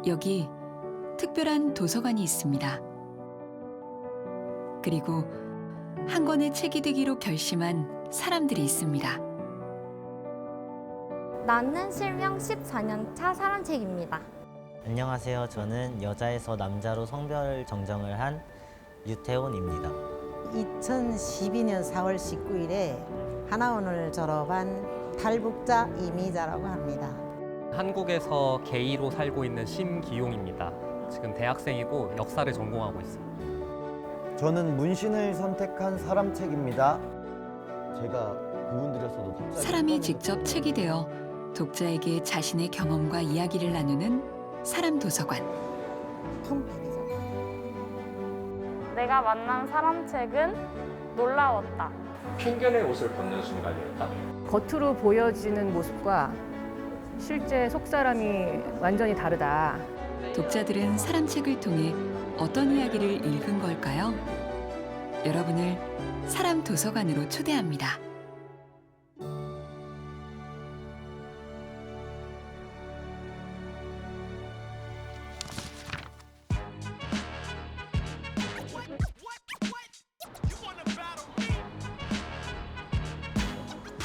여기 특별한 도서관이 있습니다. 그리고 한 권의 책이 되기로 결심한 사람들이 있습니다. 나는 실명 14년차 사람책입니다. 안녕하세요. 저는 여자에서 남자로 성별 정정을 한 유태훈입니다. 2012년 4월 19일에 하나원을 졸업한 탈북자 이미자라고 합니다. 한국에서 게이로 살고 있는 심기용입니다. 지금 대학생이고 역사를 전공하고 있습니다. 저는 문신을 선택한 사람책입니다. 제가 그분들에서도 갑자기 사람이 직접 책이 되어 독자에게 자신의 경험과 이야기를 나누는 사람 도서관. 홈페이지죠. 내가 만난 사람책은 놀라웠다. 편견의 옷을 벗는 순간이었다. 겉으로 보여지는 모습과 실제 속사람이 완전히 다르다. 독자들은 사람책을 통해 어떤 이야기를 읽은 걸까요? 여러분을 사람 도서관으로 초대합니다.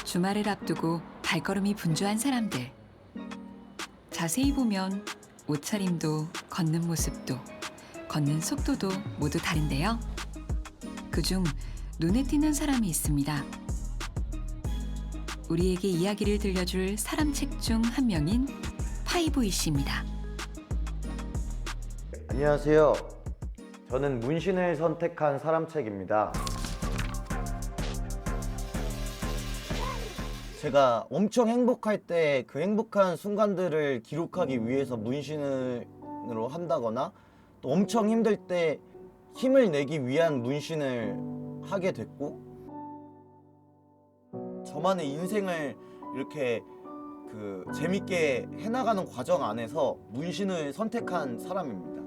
주말을 앞두고 발걸음이 분주한 사람들. 자세히 보면 옷차림도 걷는 모습도 걷는 속도도 모두 다른데요. 그중 눈에 띄는 사람이 있습니다. 우리에게 이야기를 들려줄 사람책 중 한 명인 파이보이 씨입니다. 안녕하세요. 저는 문신을 선택한 사람책입니다. 제가 엄청 행복할 때 그 행복한 순간들을 기록하기 위해서 문신으로 한다거나 또 엄청 힘들 때 힘을 내기 위한 문신을 하게 됐고, 저만의 인생을 이렇게 재밌게 해나가는 과정 안에서 문신을 선택한 사람입니다.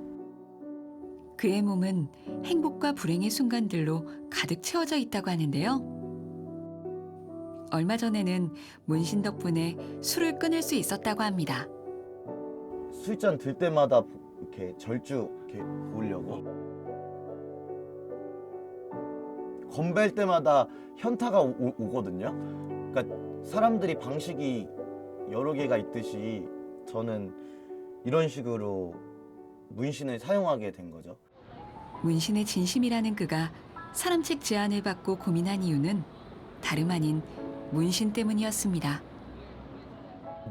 그의 몸은 행복과 불행의 순간들로 가득 채워져 있다고 하는데요. 얼마 전에는 문신 덕분에 술을 끊을 수 있었다고 합니다. 술잔 들 때마다 이렇게 절주 이렇게 보려고, 건배할 때마다 현타가 오거든요. 그러니까 사람들이 방식이 여러 개가 있듯이 저는 이런 식으로 문신을 사용하게 된 거죠. 문신의 진심이라는 그가 사람책 제안을 받고 고민한 이유는 다름 아닌 문신 때문이었습니다.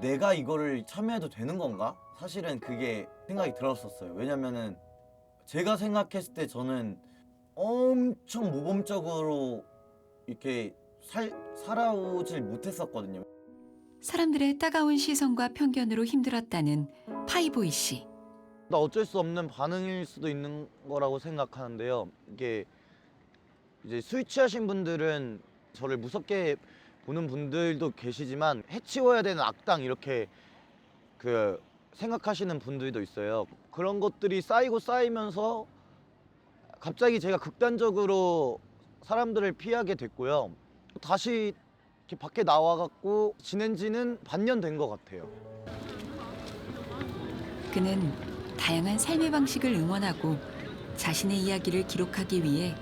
내가 이거를 참여해도 되는 건가? 사실은 그게 생각이 들었었어요. 왜냐면은 제가 생각했을 때 저는 엄청 모범적으로 이렇게 살아오질 못했었거든요. 사람들의 따가운 시선과 편견으로 힘들었다는 파이보이 씨. 나 어쩔 수 없는 반응일 수도 있는 거라고 생각하는데요. 이게 이제 술 취하신 분들은 저를 무섭게 보는 분들도 계시지만 해치워야 되는 악당 이렇게 생각하시는 분들도 있어요. 그런 것들이 쌓이면서 갑자기 제가 극단적으로 사람들을 피하게 됐고요. 다시 이렇게 밖에 나와갖고 지낸 지는 반년 된 것 같아요. 그는 다양한 삶의 방식을 응원하고 자신의 이야기를 기록하기 위해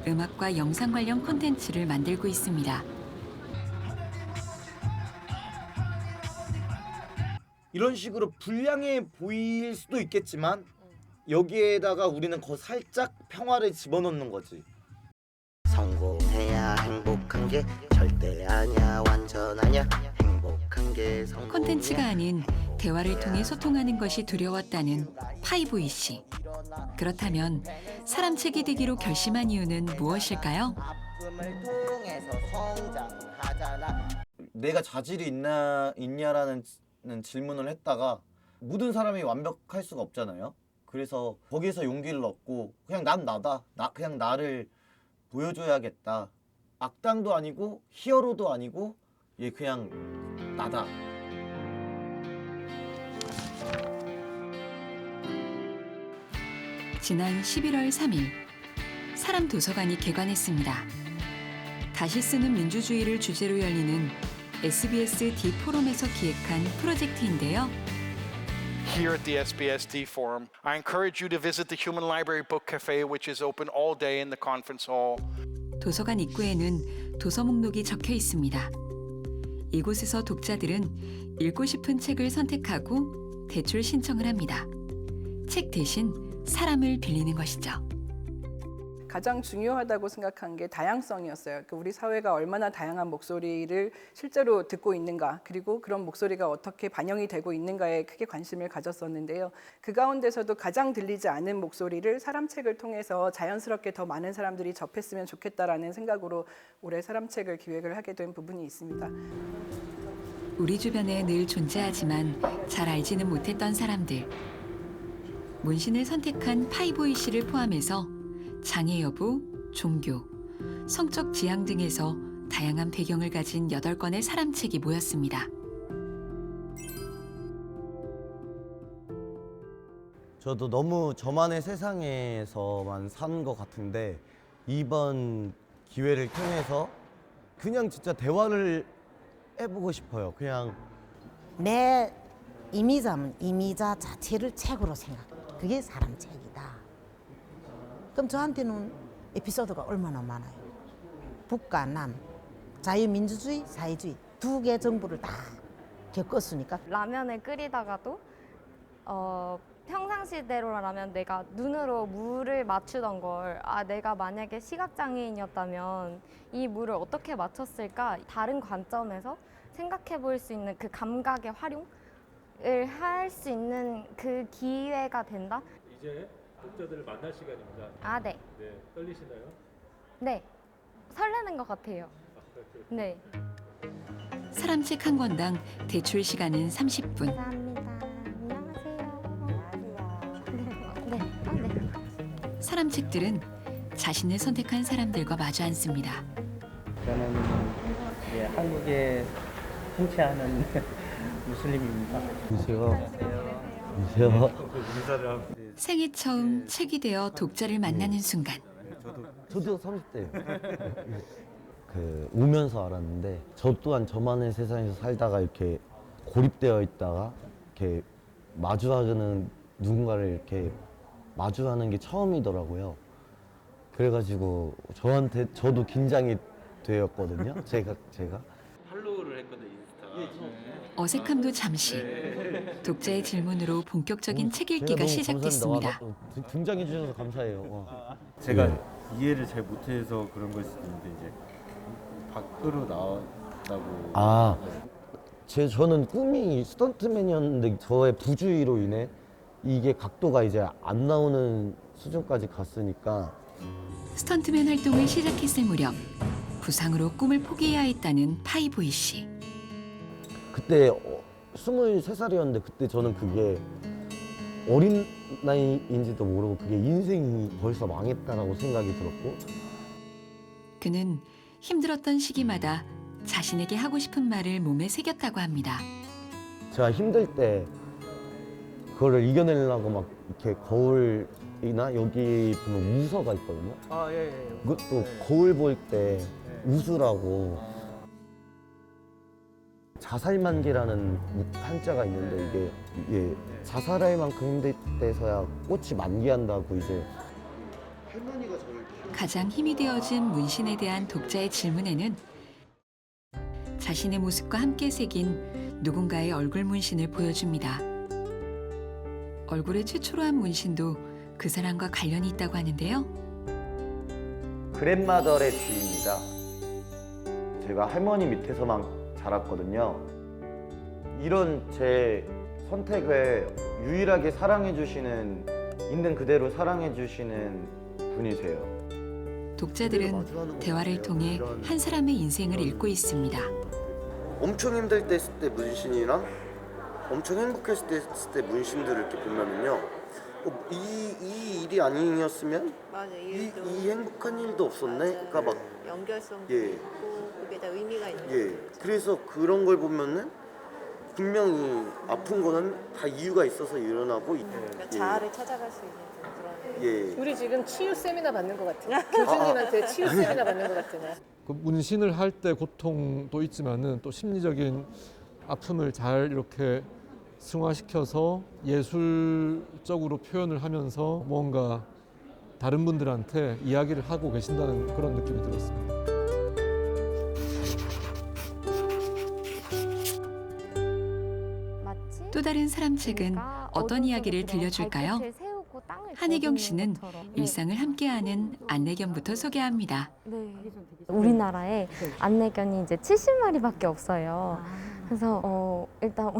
음악과 영상 관련 콘텐츠를 만들고 있습니다. 이런 식으로 불량해 보일 수도 있겠지만 여기에다가 우리는 살짝 평화를 집어넣는 거지. 성공해야 행복한 게 절대 아니야, 완전 아니야. 행복한 게 성공이야. 콘텐츠가 아닌 대화를 통해 소통하는 것이 두려웠다는 파이보이 씨. 그렇다면 사람책이 되기로 결심한 이유는 무엇일까요? 아픔을 통해서 성장하잖아. 내가 자질이 있냐라는 질문을 했다가 모든 사람이 완벽할 수가 없잖아요. 그래서 거기에서 용기를 얻고 그냥 난 나다. 그냥 나를 보여줘야겠다. 악당도 아니고 히어로도 아니고 얘 그냥 나다. 지난 11월 3일 사람 도서관이 개관했습니다. 다시 쓰는 민주주의를 주제로 열리는 SBS D 포럼에서 기획한 프로젝트인데요. here at the SBSD Forum. I encourage you to visit the Human Library Book Cafe, which is open all day in the conference hall. 도서관 입구에는 도서 목록이 적혀 있습니다. 이곳에서 독자들은 읽고 싶은 책을 선택하고 대출 신청을 합니다. 책 대신 사람을 빌리는 것이죠. 가장 중요하다고 생각한 게 다양성이었어요. 우리 사회가 얼마나 다양한 목소리를 실제로 듣고 있는가, 그리고 그런 목소리가 어떻게 반영이 되고 있는가에 크게 관심을 가졌었는데요. 그 가운데서도 가장 들리지 않은 목소리를 사람책을 통해서 자연스럽게 더 많은 사람들이 접했으면 좋겠다라는 생각으로 올해 사람책을 기획을 하게 된 부분이 있습니다. 우리 주변에 늘 존재하지만 잘 알지는 못했던 사람들. 문신을 선택한 파이보이 씨를 포함해서 장애 여부, 종교, 성적 지향 등에서 다양한 배경을 가진 8권의 사람책이 모였습니다. 저도 너무 저만의 세상에서만 산 것 같은데 이번 기회를 통해서 그냥 진짜 대화를 해보고 싶어요. 그냥 내 이미자 자체를 책으로 생각. 그게 사람책이다. 그럼 저한테는 에피소드가 얼마나 많아요. 북과 남, 자유민주주의, 사회주의 2개 정부를 다 겪었으니까. 라면을 끓이다가도 평상시대로라면 내가 눈으로 물을 맞추던 걸 내가 만약에 시각장애인이었다면 이 물을 어떻게 맞췄을까, 다른 관점에서 생각해 볼 수 있는 그 감각의 활용을 할 수 있는 그 기회가 된다. 이제 독자들을 만날 시간입니다. 네. 네, 떨리시나요? 네. 설레는 것 같아요. 네. 사람책 한 권당 대출 시간은 30분. 감사합니다. 안녕하세요. 네. 사람책들은 자신을 선택한 사람들과 마주 앉습니다. 저는 이제 한국에 통치하는 무슬림입니다. 안녕하세요. 생애 처음 책이 되어 독자를 만나는 순간. 저도 30대예요. 우면서 알았는데 저 또한 저만의 세상에서 살다가 이렇게 고립되어 있다가 이렇게 마주하는 누군가를 이렇게 마주하는 게 처음이더라고요. 그래가지고 저도 긴장이 되었거든요. 제가 팔로우를 했거든요, 인스타가. 어색함도 잠시. 독자의 질문으로 본격적인 책 읽기가 시작됐습니다. 등장해 주셔서 감사해요. 제가 이해를 잘 못해서 그런 걸 수도 있는데 이제 밖으로 나왔다고. 저는 꿈이 스턴트맨이었는데 저의 부주의로 인해 이게 각도가 이제 안 나오는 수준까지 갔으니까. 스턴트맨 활동을 시작했을 무렵 부상으로 꿈을 포기해야 했다는 파이보이 씨. 그때 23살이었는데 그때 저는 그게 어린 나이인지도 모르고 그게 인생이 벌써 망했다라고 생각이 들었고. 그는 힘들었던 시기마다 자신에게 하고 싶은 말을 몸에 새겼다고 합니다. 제가 힘들 때 그거를 이겨내려고 막 이렇게 거울이나 여기 보면 우서가 있거든요. 그것도 거울 볼 때 웃으라고. 자살만개라는 한자가 있는데 이게 자살할 만큼 힘들 때서야 꽃이 만개한다고 이제. 할머니가 저를 가장 힘이 되어준 문신에 대한 독자의 질문에는 자신의 모습과 함께 새긴 누군가의 얼굴 문신을 보여줍니다. 얼굴에 최초로 한 문신도 그 사람과 관련이 있다고 하는데요. 그랜마더의 뒤입니다. 제가 할머니 밑에서만 자랐거든요. 이런 제 선택을 유일하게 있는 그대로 사랑해 주시는 분이세요. 독자들은 대화를 통해 한 사람의 인생을 읽고 있습니다. 엄청 힘들 때 했을 때 문신이랑 엄청 행복했을 때 했을 때 문신들을 이렇게 보면은요, 이 일이 아니었으면 이 행복한 일도 없었네. 그러니까 막 연결성도 있고 그게 다 의미가 있는 거죠. 그래서 그런 걸 보면은 분명히 아픈 거는 다 이유가 있어서 일어나고. 그러니까 자아를 찾아갈 수 있는 그런. 우리 지금 치유 세미나 받는 것 같아요. 교수님한테 치유 세미나 받는 것 같아요. 그 문신을 할 때 고통도 있지만은 또 심리적인 아픔을 잘 이렇게 승화시켜서 예술적으로 표현을 하면서 뭔가 다른 분들한테 이야기를 하고 계신다는 그런 느낌이 들었습니다. 또 다른 사람 책은 어떤 이야기를 들려줄까요? 한혜경 씨는 일상을 함께하는 안내견부터 소개합니다. 우리나라에 안내견이 이제 70마리밖에 없어요. 그래서 일단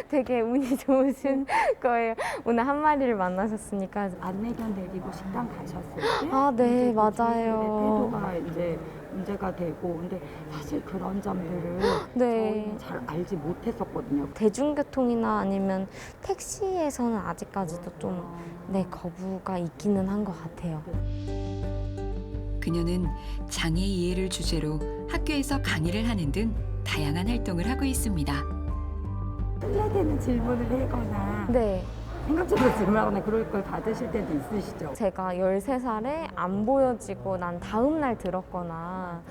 되게 운이 좋으신 거예요. 오늘 한 마리를 만나셨으니까. 안내견 데리고 식당 가셨을 때 아, 네, 이제 맞아요. 태도가 이제 문제가 되고, 근데 사실 그런 점들을 네. 저희는 잘 알지 못했었거든요. 대중교통이나 아니면 택시에서는 아직까지도 좀 거부가 있기는 한 것 같아요. 그녀는 장애 이해를 주제로 학교에서 강의를 하는 등 다양한 활동을 하고 있습니다. 실례되는 질문을 하거나 생각적으로 질문하거나 그럴 걸 받으실 때도 있으시죠? 제가 13살에 안 보여지고 난 다음 날 들었거나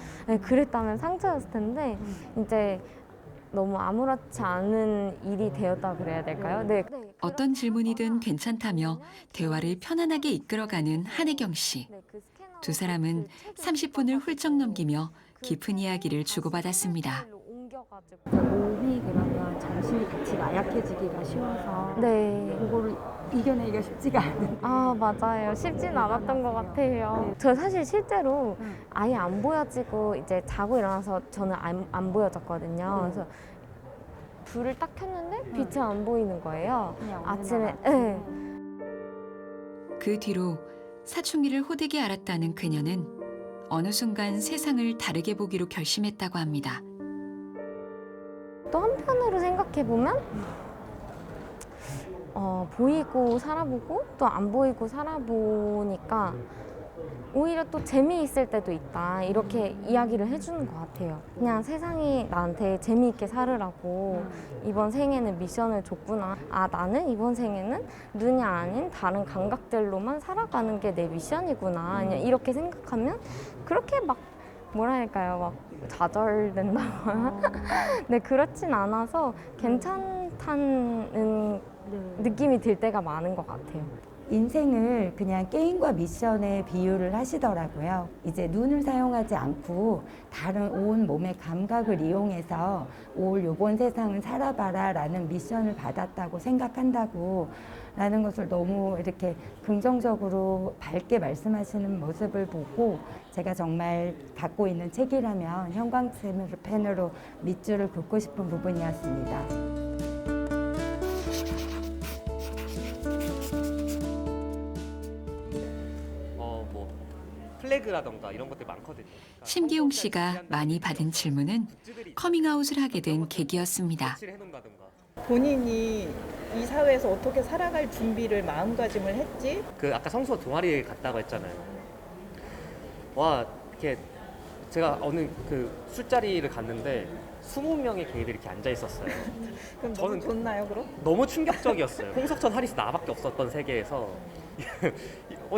그랬다면 상처였을 텐데 이제 너무 아무렇지 않은 일이 되었다 그래야 될까요? 네. 어떤 질문이든 괜찮다며 대화를 편안하게 이끌어가는 한혜경 씨. 두 사람은 30분을 훌쩍 넘기며 깊은 이야기를 주고받았습니다. 몸이 그러면 정신이 같이 나약해지기가 쉬워서 그거를 이겨내기가 쉽지가 않은. 아, 맞아요. 쉽진 않았던 것 같아요. 저 사실 실제로 아예 안 보여지고 이제 자고 일어나서 저는 안 보여졌거든요. 그래서 불을 딱 켰는데 빛이 안 보이는 거예요. 아침에. 그 뒤로 사춘기를 호되게 앓았다는 그녀는 어느 순간 세상을 다르게 보기로 결심했다고 합니다. 또 한편으로 생각해보면 보이고 살아보고 또 안 보이고 살아보니까 오히려 또 재미있을 때도 있다 이렇게 이야기를 해주는 것 같아요. 그냥 세상이 나한테 재미있게 살으라고 이번 생에는 미션을 줬구나. 아, 나는 이번 생에는 눈이 아닌 다른 감각들로만 살아가는 게 내 미션이구나. 그냥 이렇게 생각하면 그렇게 막 뭐랄까요, 막 좌절된다거나 네, 그렇진 않아서 괜찮다는 느낌이 들 때가 많은 것 같아요. 인생을 그냥 게임과 미션에 비유를 하시더라고요. 이제 눈을 사용하지 않고 다른 온 몸의 감각을 이용해서 올 요번 세상을 살아봐라 라는 미션을 받았다고 생각한다고 라는 것을 너무 이렇게 긍정적으로 밝게 말씀하시는 모습을 보고 제가 정말 갖고 있는 책이라면 형광펜으로 밑줄을 긋고 싶은 부분이었습니다. 플래그라던가 이런 것들 많거든요. 심기용 씨가 많이 받은 질문은 커밍아웃을 하게 된 계기였습니다. 본인이 이 사회에서 어떻게 살아갈 준비를 마음가짐을 했지? 그 아까 성수호 동아리 갔다고 했잖아요. 와, 이렇게 제가 어느 그 술자리를 갔는데 20명의 게이들이 이렇게 앉아 있었어요. 그럼 저는 좋나요, 그럼? 너무 충격적이었어요. 홍석천, 하리스 나밖에 없었던 세계에서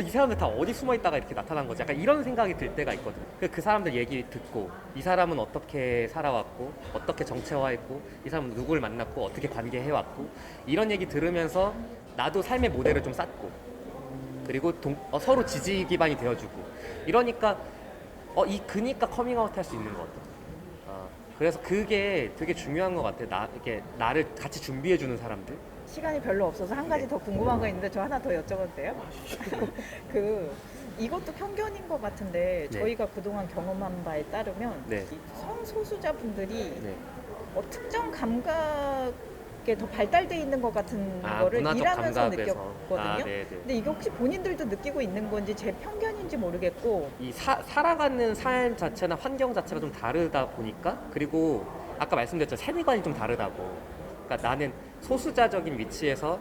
이 사람들 다 어디 숨어 있다가 이렇게 나타난 거지? 약간 이런 생각이 들 때가 있거든요. 그 사람들 얘기 듣고 이 사람은 어떻게 살아왔고 어떻게 정체화했고 이 사람은 누구를 만났고 어떻게 관계해왔고 이런 얘기 들으면서 나도 삶의 모델을 좀 쌓고 그리고 서로 지지 기반이 되어주고 이러니까 그니까 커밍아웃 할 수 있는 것 같아요. 그래서 그게 되게 중요한 것 같아요. 이렇게 나를 같이 준비해주는 사람들. 시간이 별로 없어서 한 가지 더 궁금한 거 있는데 저 하나 더 여쭤봐도 돼요? 이것도 편견인 것 같은데 저희가 그동안 경험한 바에 따르면 이 성소수자분들이 특정 감각에 더 발달돼 있는 것 같은 거를 일하면서 느꼈거든요. 근데 이게 혹시 본인들도 느끼고 있는 건지 제 편견인지 모르겠고 이 살아가는 삶 자체나 환경 자체가 좀 다르다 보니까 그리고 아까 말씀드렸죠. 세계관이 좀 다르다고. 그러니까 나는 소수자적인 위치에서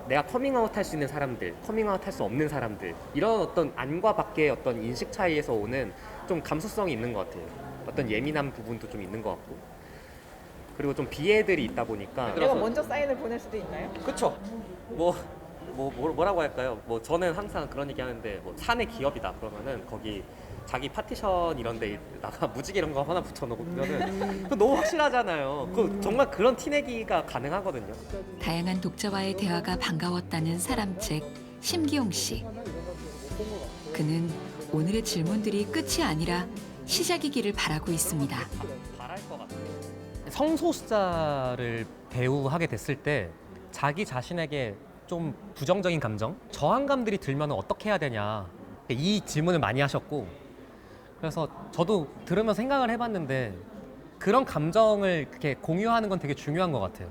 내가 커밍아웃 할 수 있는 사람들, 커밍아웃 할 수 없는 사람들 이런 어떤 안과 밖의 어떤 인식 차이에서 오는 좀 감수성이 있는 것 같아요. 어떤 예민한 부분도 좀 있는 것 같고 그리고 좀 비애들이 있다 보니까 내가 먼저 사인을 보낼 수도 있나요? 그렇죠. 뭐라고 할까요? 저는 항상 그런 얘기 하는데 산의 기업이다 그러면은 거기 자기 파티션 이런 데다가 무지개 이런 거 하나 붙여놓으면은 그거 너무 확실하잖아요. 그 정말 그런 티내기가 가능하거든요. 다양한 독자와의 대화가 반가웠다는 사람책 심기용 씨. 그는 오늘의 질문들이 끝이 아니라 시작이기를 바라고 있습니다. 바랄 것 같아요. 성소수자를 대우하게 됐을 때 자기 자신에게 좀 부정적인 감정, 저항감들이 들면 어떻게 해야 되냐 이 질문을 많이 하셨고, 그래서 저도 들으면서 생각을 해봤는데 그런 감정을 이렇게 공유하는 건 되게 중요한 것 같아요.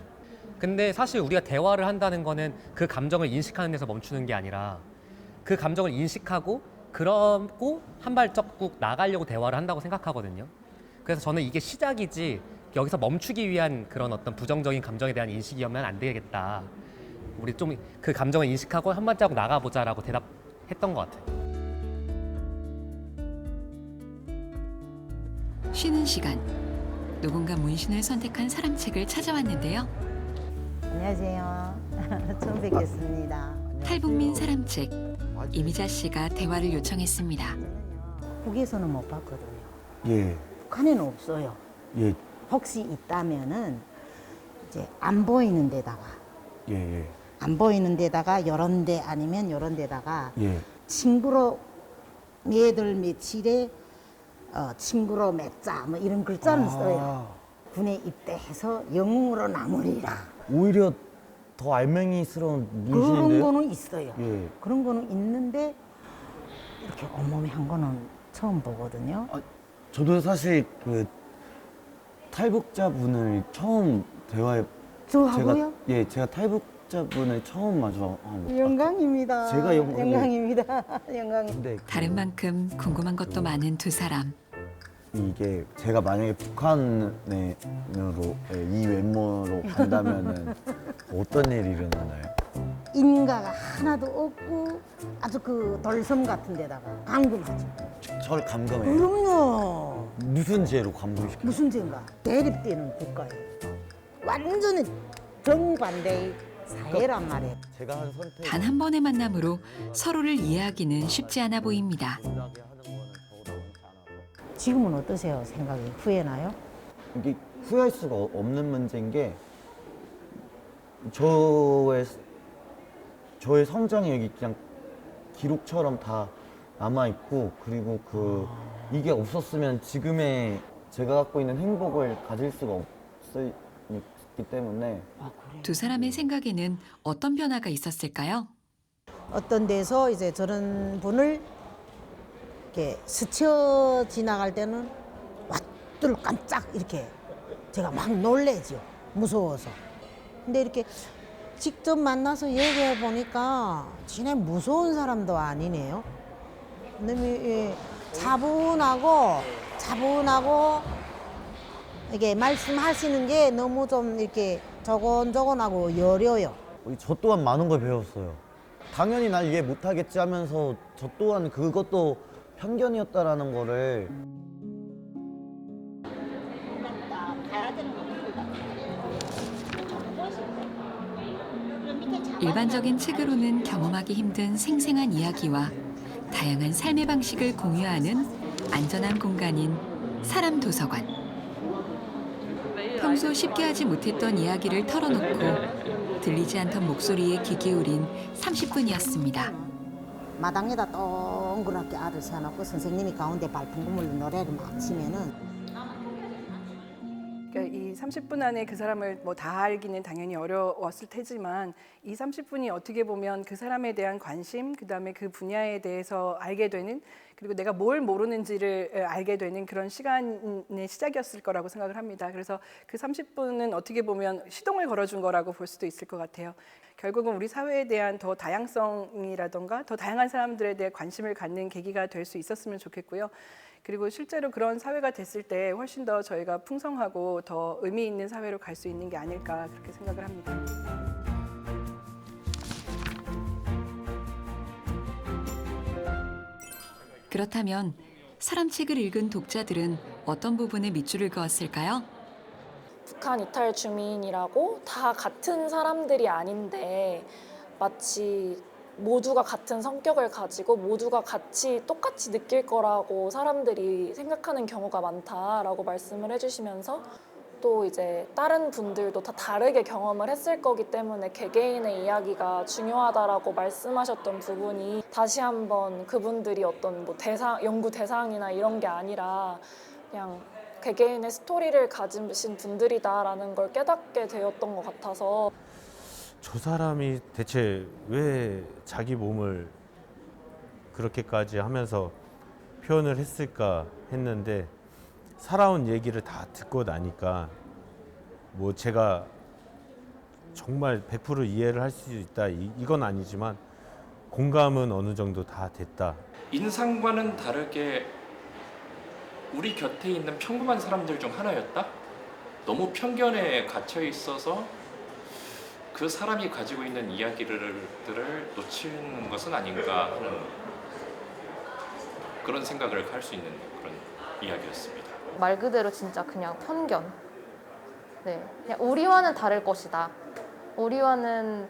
근데 사실 우리가 대화를 한다는 거는 그 감정을 인식하는 데서 멈추는 게 아니라 그 감정을 인식하고 그러고 한 발자국 나가려고 대화를 한다고 생각하거든요. 그래서 저는 이게 시작이지 여기서 멈추기 위한 그런 어떤 부정적인 감정에 대한 인식이면 안 되겠다. 우리 좀 그 감정을 인식하고 한 발자국 나가보자라고 대답했던 것 같아요. 쉬는 시간, 누군가 문신을 선택한 사람책을 찾아왔는데요. 안녕하세요. 처음 뵙겠습니다. 탈북민 사람책, 이미자 씨가 대화를 요청했습니다. 북에서는 못 봤거든요. 예. 북한에는 없어요. 예. 혹시 있다면은 이제 안 보이는 데다가 예. 예. 안 보이는 데다가 요런 데 아니면 요런 데다가 예. 친구로 매달 며칠에 친구로 맺자 뭐 이런 글자는 써요. 군에 입대해서 영웅으로 남으리라. 오히려 더 알맹이스러운 그런 문신인데요? 거는 있어요. 예. 그런 거는 있는데 이렇게 온몸에 한 거는 처음 보거든요. 저도 사실 그 탈북자분을 처음 대화에 저하고요? 제가 탈북자분을 처음 마저 영광입니다. 제가 영광입니다. 영광. 근데 다른 만큼 궁금한 것도 많은 두 사람. 이게 제가 만약에 북한으로 이 외모로 간다면은 어떤 일이 일어나나요? 인가가 하나도 없고 아주 그 돌섬 같은 데다가 감금하죠. 저를 감금해요? 그럼요. 무슨 죄로 감금시켜요? 무슨 죄인가? 대립되는 국가예요. 완전히 정반대의 사회란 말이에요. 제가 한 선택. 단 한 번의 만남으로 서로를 이해하기는 쉽지 않아 보입니다. 지금은 어떠세요? 생각이 후회나요? 이게 후회할 수가 없는 문제인 게 저의 성장이 여기 그냥 기록처럼 다 남아 있고, 그리고 이게 없었으면 지금의 제가 갖고 있는 행복을 가질 수가 없기 때문에. 두 사람의 생각에는 어떤 변화가 있었을까요? 어떤 데서 이제 저런 분을 이렇게 스쳐 지나갈 때는 왓들 깜짝 이렇게 제가 막 놀래죠. 무서워서. 근데 이렇게 직접 만나서 얘기해 보니까 진짜 무서운 사람도 아니네요. 너무 차분하고 이게 말씀하시는 게 너무 좀 이렇게 조곤조곤하고 여려요. 저 또한 많은 걸 배웠어요. 당연히 날 이해 못하겠지 하면서 저 또한 그것도 편견이었다라는 거를. 일반적인 책으로는 경험하기 힘든 생생한 이야기와 다양한 삶의 방식을 공유하는 안전한 공간인 사람 도서관. 평소 쉽게 하지 못했던 이야기를 털어놓고 들리지 않던 목소리에 귀 기울인 30분이었습니다. 마당에다 동그랗게 알을 세워놓고 선생님이 가운데 발풍금으로 노래를 막 치면은 그러니까 이 30분 안에 그 사람을 뭐 다 알기는 당연히 어려웠을 테지만 이 30분이 어떻게 보면 그 사람에 대한 관심, 그다음에 그 분야에 대해서 알게 되는, 그리고 내가 뭘 모르는지를 알게 되는 그런 시간의 시작이었을 거라고 생각을 합니다. 그래서 그 30분은 어떻게 보면 시동을 걸어준 거라고 볼 수도 있을 것 같아요. 결국은 우리 사회에 대한 더 다양성이라던가 더 다양한 사람들에 대해 관심을 갖는 계기가 될 수 있었으면 좋겠고요. 그리고 실제로 그런 사회가 됐을 때 훨씬 더 저희가 풍성하고 더 의미 있는 사회로 갈 수 있는 게 아닐까 그렇게 생각을 합니다. 그렇다면 사람책을 읽은 독자들은 어떤 부분에 밑줄을 그었을까요? 북한 이탈 주민이라고 다 같은 사람들이 아닌데 마치 모두가 같은 성격을 가지고 모두가 같이 똑같이 느낄 거라고 사람들이 생각하는 경우가 많다라고 말씀을 해주시면서 또 이제 다른 분들도 다 다르게 경험을 했을 거기 때문에 개개인의 이야기가 중요하다라고 말씀하셨던 부분이 다시 한번 그분들이 어떤 뭐 연구 대상이나 이런 게 아니라 그냥 개개인의 스토리를 가지신 분들이다라는 걸 깨닫게 되었던 것 같아서 저 사람이 대체 왜 자기 몸을 그렇게까지 하면서 표현을 했을까 했는데 살아온 얘기를 다 듣고 나니까 뭐 제가 정말 100% 이해를 할 수 있다 이건 아니지만 공감은 어느 정도 다 됐다. 인상과는 다르게 우리 곁에 있는 평범한 사람들 중 하나였다? 너무 편견에 갇혀 있어서 그 사람이 가지고 있는 이야기들을 놓치는 것은 아닌가 하는 그런 생각을 할 수 있는 그런 이야기였습니다. 말 그대로 진짜 그냥 편견. 네, 그냥 우리와는 다를 것이다. 우리와는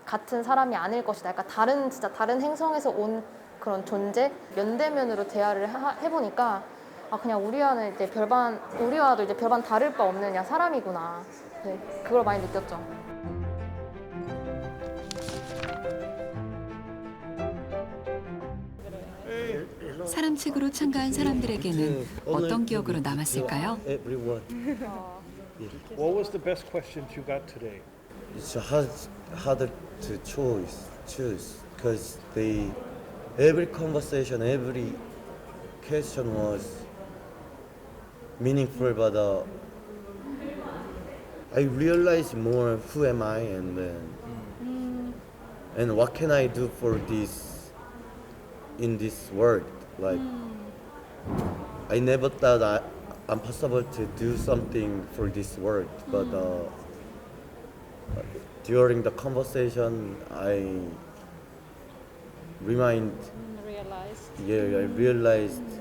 같은 사람이 아닐 것이다. 약간 진짜 다른 행성에서 온 그런 존재, 면대면으로 대화를 해보니까 아 그냥 우리와도 이제 별반 다를 바 없는 그냥 사람이구나. 네, 그걸 많이 느꼈죠. 사람책으로 참가한 사람들에게는 어떤 기억으로 남았을까요? What was the best questions you got today? It's harder to choose because every conversation, every question was meaningful, but I realized more who am I and what can I do for this in this world. Like I never thought I'm possible to do something for this world, but during the conversation, I realized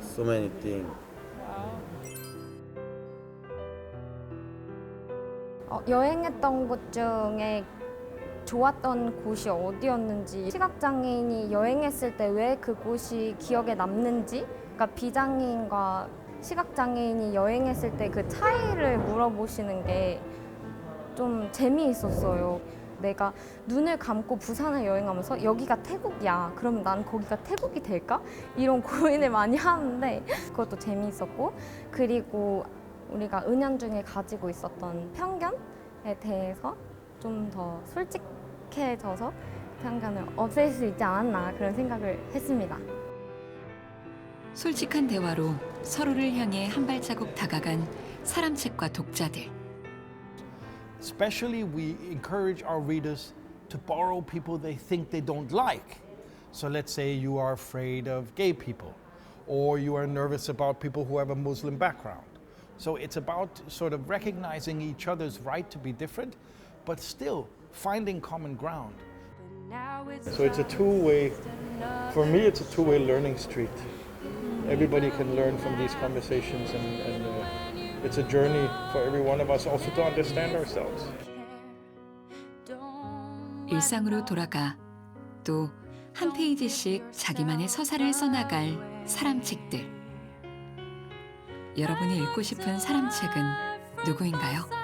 so many things. 여행했던 곳 중에 좋았던 곳이 어디였는지, 시각장애인이 여행했을 때 왜 그곳이 기억에 남는지, 그러니까 비장애인과 시각장애인이 여행했을 때 그 차이를 물어보시는 게 좀 재미있었어요. 내가 눈을 감고 부산을 여행하면서 여기가 태국이야. 그러면 난 거기가 태국이 될까? 이런 고민을 많이 하는데 그것도 재미있었고, 그리고 우리가 은연중에 가지고 있었던 편견에 대해서 좀 더 솔직해져서 편견을 없앨 수 있지 않았나 그런 생각을 했습니다. 솔직한 대화로 서로를 향해 한 발자국 다가간 사람책과 독자들. Especially, we encourage our readers to borrow people they think they don't like. So let's say you are afraid of gay people, or you are nervous about people who have a Muslim background. So it's about sort of recognizing each other's right to be different, but still finding common ground. So it's a two-way, for me it's a two-way learning street. Everybody can learn from these conversations and it's a journey for every one of us also to understand ourselves. 일상으로 돌아가 또 한 페이지씩 자기만의 서사를 써나갈 사람책들. 여러분이 읽고 싶은 사람책은 누구인가요?